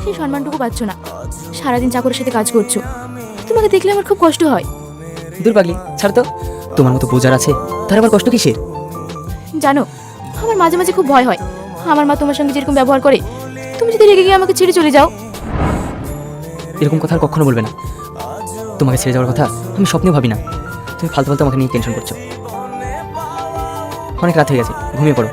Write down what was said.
সেই সম্মানটুকু পাচ্ছ না। সারাদিন চাকরের সাথে কাজ করছো, তোমাকে দেখলে আমার খুব কষ্ট হয়। দূর পাগলি, ছাড় তো। তোমার মতো বোঝার আছে, তার আবার কষ্ট কিসের? জানো, আমার মাঝে মাঝে খুব ভয় হয়। আমার মা তোমার সঙ্গে যেরকম ব্যবহার করে, তুমি যদি রেগে গিয়ে আমাকে ছেড়ে চলে যাও। এরকম কথা আর কখনো বলবে না। তোমাকে ছেড়ে যাওয়ার কথা আমি স্বপ্নেও ভাবি না। তুমি ফালতু ফালতু আমাকে নিয়ে টেনশন করছো। অনেক রাত হয়ে গেছে, ঘুমিয়ে পড়ো।